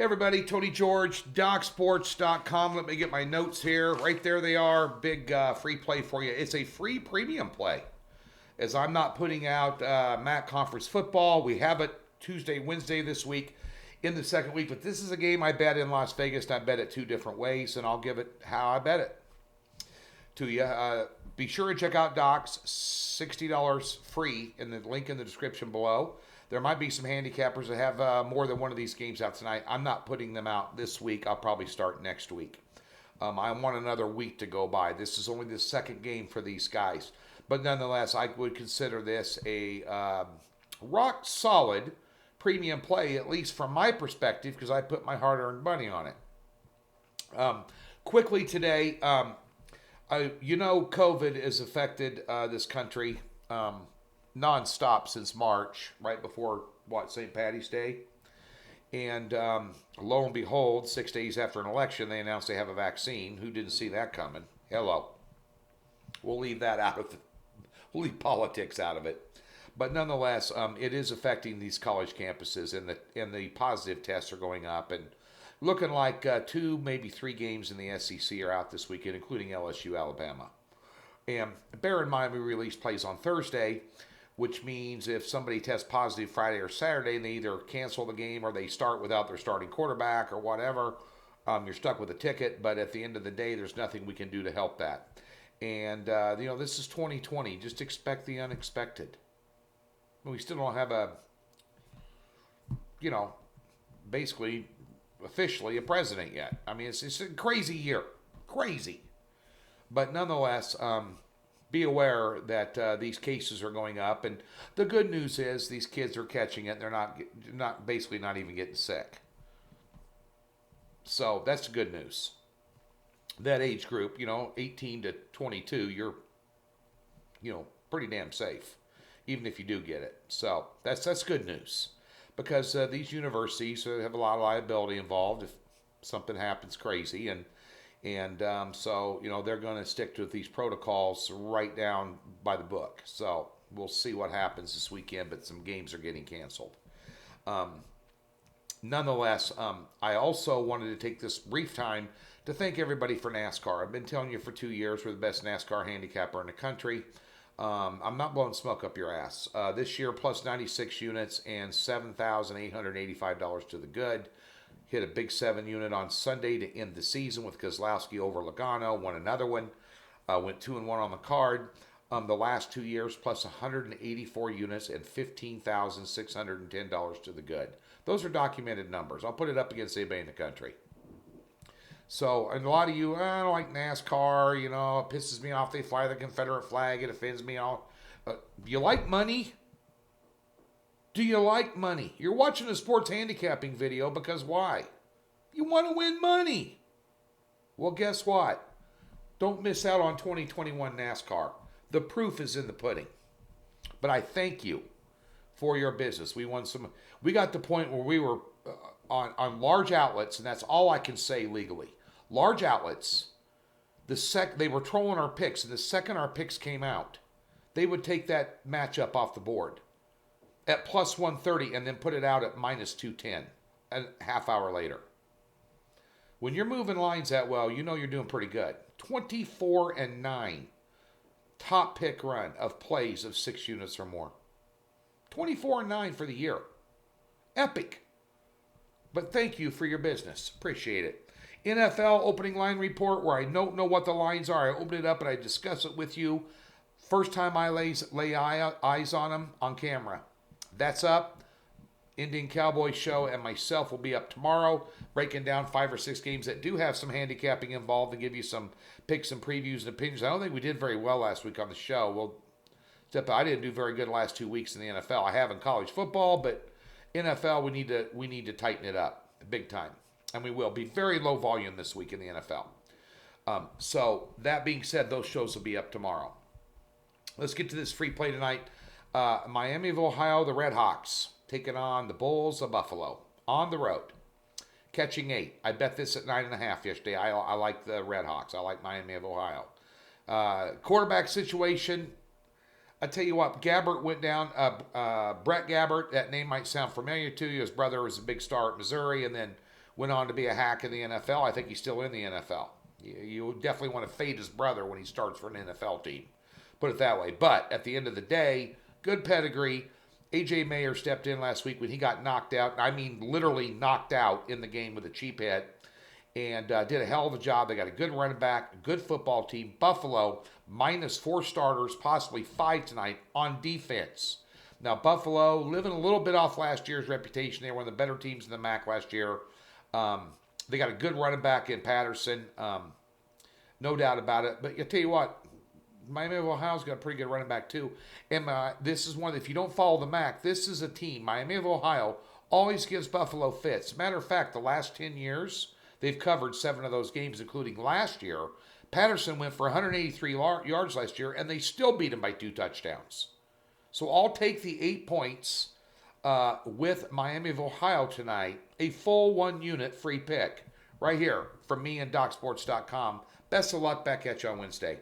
Hey everybody, Tony George, DocSports.com. Let me get my notes here. Right there they are. Big free play for you. It's a free premium play. As I'm not putting out MAC Conference football. We have it Tuesday, Wednesday this week in the second week. But this is a game I bet in Las Vegas. And I bet it two different ways, and I'll give it how I bet it to you. Be sure to check out Docs. $60 free in the link in the description below. There might be some handicappers that have more than one of these games out tonight. I'm not putting them out this week. I'll probably start next week. I want another week to go by. This is only the second game for these guys. But nonetheless, I would consider this a rock solid premium play, at least from my perspective, because I put my hard-earned money on it. Quickly today, COVID has affected this country nonstop since March, right before, St. Patty's Day. And lo and behold, 6 days after an election, they announced they have a vaccine. Who didn't see that coming? Hello. We'll leave that out of we'll leave politics out of it. But nonetheless, it is affecting these college campuses, and the positive tests are going up, and looking like 2, maybe 3 games in the SEC are out this weekend, including LSU, Alabama. And bear in mind, we release plays on Thursday, which means if somebody tests positive Friday or Saturday, they either cancel the game or they start without their starting quarterback or whatever, you're stuck with a ticket. But at the end of the day, there's nothing we can do to help that. And, this is 2020. Just expect the unexpected. We still don't have basically officially a president yet. I mean, it's a crazy year. Crazy. But nonetheless, be aware that these cases are going up, and the good news is these kids are catching it. They're not even getting sick. So that's the good news. That age group, 18 to 22, you're, pretty damn safe, even if you do get it. So that's good news, because these universities have a lot of liability involved if something happens crazy, and so they're going to stick to these protocols right down by the book. So we'll see what happens this weekend, but some games are getting canceled. Nonetheless, I also wanted to take this brief time to thank everybody for NASCAR. I've been telling you for 2 years we're the best NASCAR handicapper in the country. I'm not blowing smoke up your ass. This year, plus 96 units and $7,885 to the good. Hit a big 7 unit on Sunday to end the season with Kozlowski over Logano. Won another one. Went 2-1 on the card. The last 2 years, plus 184 units and $15,610 to the good. Those are documented numbers. I'll put it up against anybody in the country. So, and a lot of you, I don't like NASCAR, it pisses me off. They fly the Confederate flag. It offends me all. Do you like money? Do you like money? You're watching a sports handicapping video because why? You want to win money. Well, guess what? Don't miss out on 2021 NASCAR. The proof is in the pudding. But I thank you for your business. We got to the point where we were on large outlets, and that's all I can say legally. Large outlets, they were trolling our picks, and the second our picks came out, they would take that matchup off the board at plus 130 and then put it out at minus 210 a half hour later. When you're moving lines that well, you're doing pretty good. 24-9 top pick run of plays of 6 units or more. 24-9 for the year. Epic. But thank you for your business. Appreciate it. NFL opening line report, where I don't know what the lines are. I open it up and I discuss it with you. First time I lay eyes on them on camera. That's up. Indian Cowboy Show and myself will be up tomorrow, breaking down 5 or 6 games that do have some handicapping involved and give you some picks and previews and opinions. I don't think we did very well last week on the show. I didn't do very good the last 2 weeks in the NFL. I have in college football, but NFL, we need to tighten it up big time. And we will be very low volume this week in the NFL. So that being said, those shows will be up tomorrow. Let's get to this free play tonight. Miami of Ohio, the RedHawks, taking on the Bulls of Buffalo on the road. Catching 8. I bet this at 9.5 yesterday. I like the RedHawks. I like Miami of Ohio. Quarterback situation. I tell you what, Gabbert went down. Brett Gabbert, that name might sound familiar to you. His brother was a big star at Missouri and then went on to be a hack in the NFL. I think he's still in the NFL. You definitely want to fade his brother when he starts for an NFL team. Put it that way. But at the end of the day, good pedigree. A.J. Mayer stepped in last week when he got knocked out. I mean, literally knocked out in the game with a cheap hit. And did a hell of a job. They got a good running back, a good football team. Buffalo, minus 4 starters, possibly 5 tonight on defense. Now, Buffalo, living a little bit off last year's reputation. They were one of the better teams in the MAC last year. They got a good running back in Patterson. No doubt about it. But I'll tell you what, Miami of Ohio's got a pretty good running back too. And this is one, if you don't follow the MAC, this is a team, Miami of Ohio, always gives Buffalo fits. Matter of fact, the last 10 years, they've covered 7 of those games, including last year. Patterson went for 183 yards last year, and they still beat him by 2 touchdowns. So I'll take the 8 points with Miami of Ohio tonight. A full 1 unit free pick right here from me and DocSports.com. Best of luck. Back at you on Wednesday.